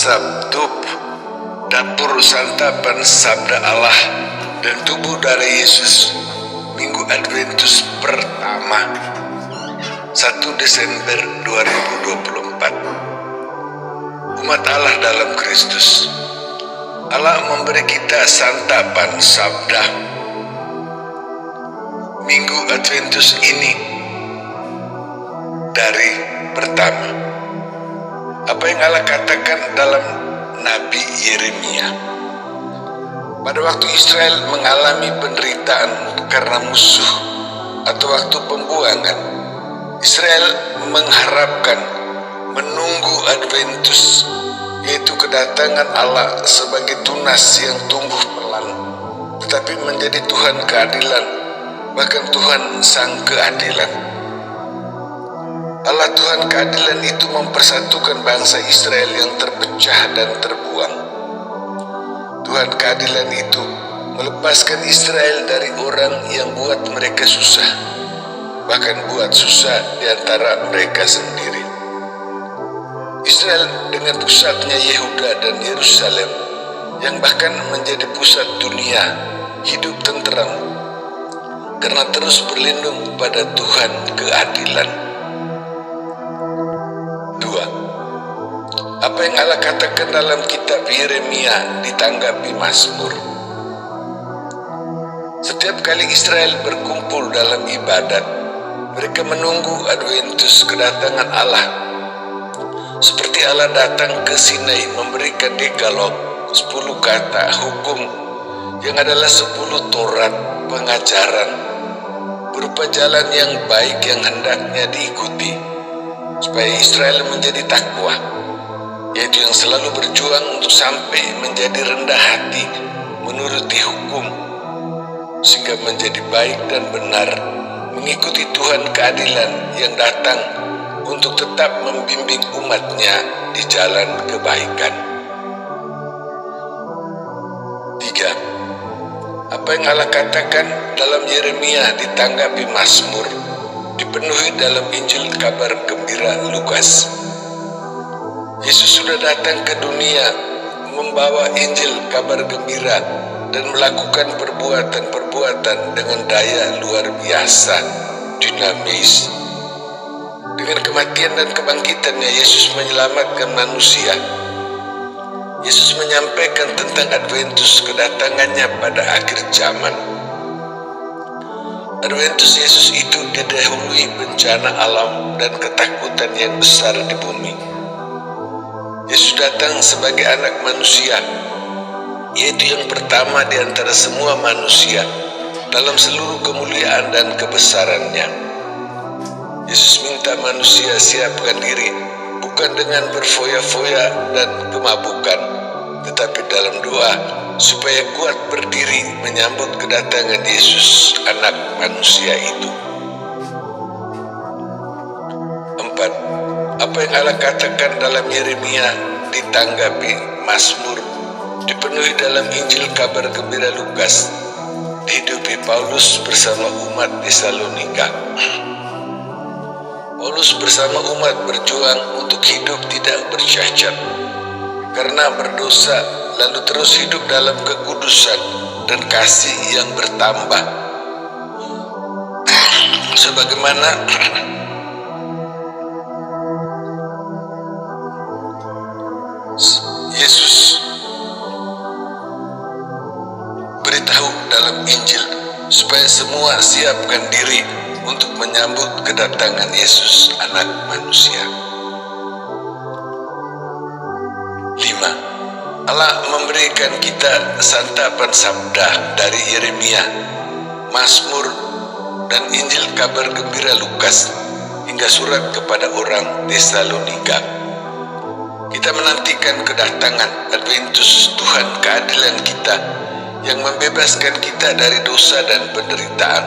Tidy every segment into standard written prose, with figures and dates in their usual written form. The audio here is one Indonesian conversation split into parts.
Sabtu, dapur santapan sabda Allah dan tubuh darah Yesus, Minggu Adventus pertama, 1 Desember 2024. Umat Allah dalam Kristus, Allah memberi kita santapan sabda Minggu Adventus ini dari pertama. Apa yang Allah katakan dalam Nabi Yeremia? Pada waktu Israel mengalami penderitaan karena musuh atau waktu pembuangan, Israel mengharapkan, menunggu Adventus, yaitu kedatangan Allah sebagai tunas yang tumbuh pelan, tetapi menjadi Tuhan keadilan, bahkan Tuhan sang keadilan. Allah Tuhan keadilan itu mempersatukan bangsa Israel yang terpecah dan terbuang. Tuhan keadilan itu melepaskan Israel dari orang yang buat mereka susah, bahkan buat susah di antara mereka sendiri. Israel dengan pusatnya Yehuda dan Yerusalem, yang bahkan menjadi pusat dunia, hidup tenteram karena terus berlindung pada Tuhan keadilan. Apa yang Allah katakan dalam kitab Yeremia ditanggapi Mazmur. Setiap kali Israel berkumpul dalam ibadat, mereka menunggu Adventus kedatangan Allah. Seperti Allah datang ke Sinai memberikan Dekalog, 10 kata hukum yang adalah 10 Taurat pengajaran, berupa jalan yang baik yang hendaknya diikuti supaya Israel menjadi takwa, yaitu yang selalu berjuang untuk sampai menjadi rendah hati menuruti hukum, sehingga menjadi baik dan benar, mengikuti Tuhan keadilan yang datang untuk tetap membimbing umatnya di jalan kebaikan. 3. Apa yang Allah katakan dalam Yeremia ditanggapi Mazmur, dipenuhi dalam Injil kabar gembira Lukas. Yesus sudah datang ke dunia membawa Injil kabar gembira dan melakukan perbuatan-perbuatan dengan daya luar biasa, dinamis. Dengan kematian dan kebangkitannya, Yesus menyelamatkan manusia. Yesus menyampaikan tentang Adventus, kedatangannya pada akhir zaman. Adventus Yesus itu didahului bencana alam dan ketakutan yang besar di bumi. Yesus datang sebagai anak manusia, yaitu yang pertama di antara semua manusia dalam seluruh kemuliaan dan kebesarannya. Yesus minta manusia siapkan diri, bukan dengan berfoya-foya dan kemabukan, tetapi dalam doa supaya kuat berdiri menyambut kedatangan Yesus anak manusia itu. 4. Apa yang Allah katakan dalam Yeremia ditanggapi Mazmur, dipenuhi dalam Injil kabar gembira Lukas, dihidupi Paulus bersama umat Tesalonika. Paulus bersama umat berjuang untuk hidup tidak bercacat karena berdosa, lalu terus hidup dalam kekudusan dan kasih yang bertambah, sebagaimana Yesus beritahu dalam Injil supaya semua siapkan diri untuk menyambut kedatangan Yesus anak manusia. 5. Allah memberikan kita santapan sabda dari Yeremia, Mazmur, dan Injil kabar gembira Lukas hingga surat kepada orang Tesalonika. Kita menantikan kedatangan Adventus Tuhan keadilan kita yang membebaskan kita dari dosa dan penderitaan.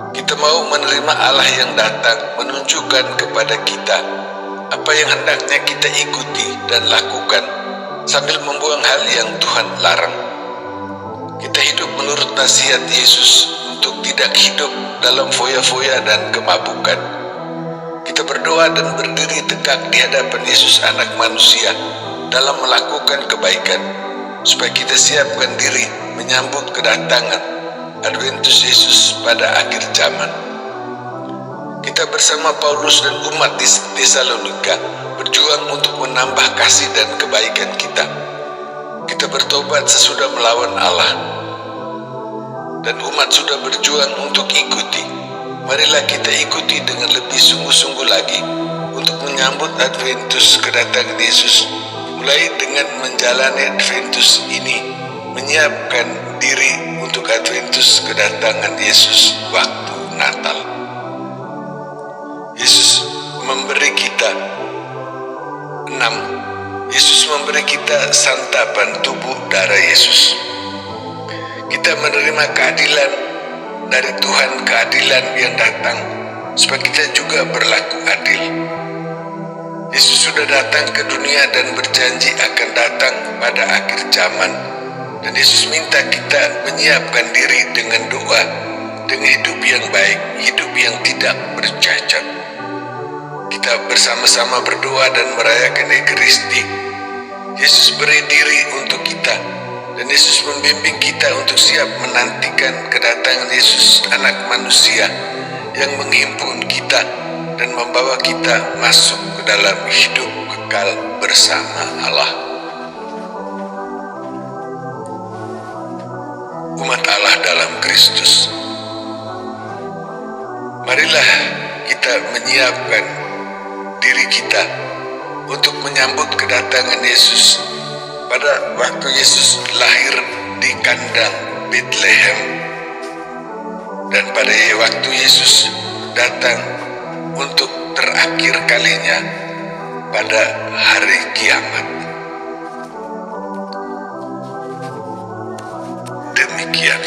Kita mau menerima Allah yang datang menunjukkan kepada kita apa yang hendaknya kita ikuti dan lakukan sambil membuang hal yang Tuhan larang. Kita hidup menurut nasihat Yesus untuk tidak hidup dalam foya-foya dan kemabukan. Kita berdoa dan berdiri tegak di hadapan Yesus anak manusia dalam melakukan kebaikan, supaya kita siapkan diri menyambut kedatangan Adventus Yesus pada akhir zaman. Kita bersama Paulus dan umat di Tesalonika berjuang untuk menambah kasih dan kebaikan kita. Kita bertobat sesudah melawan Allah, dan umat sudah berjuang untuk ikuti. Marilah kita ikuti dengan lebih sungguh-sungguh lagi untuk menyambut Adventus kedatangan Yesus, mulai dengan menjalani Adventus ini, menyiapkan diri untuk Adventus kedatangan Yesus waktu Natal. Yesus memberi kita 6. Yesus memberi kita santapan tubuh darah Yesus. Kita menerima keadilan dari Tuhan, keadilan yang datang supaya kita juga berlaku adil. Yesus sudah datang ke dunia dan berjanji akan datang pada akhir zaman, dan Yesus minta kita menyiapkan diri dengan doa, dengan hidup yang baik, hidup yang tidak bercacat. Kita bersama-sama berdoa dan merayakan Ekaristi. Yesus beri diri untuk kita, dan Yesus membimbing kita untuk siap menantikan kedatangan Yesus anak manusia yang menghimpun kita dan membawa kita masuk ke dalam hidup kekal bersama Allah. Umat Allah dalam Kristus, marilah kita menyiapkan diri kita untuk menyambut kedatangan Yesus pada waktu Yesus lahir di kandang Bethlehem, dan pada waktu Yesus datang untuk terakhir kalinya pada hari kiamat. Demikian.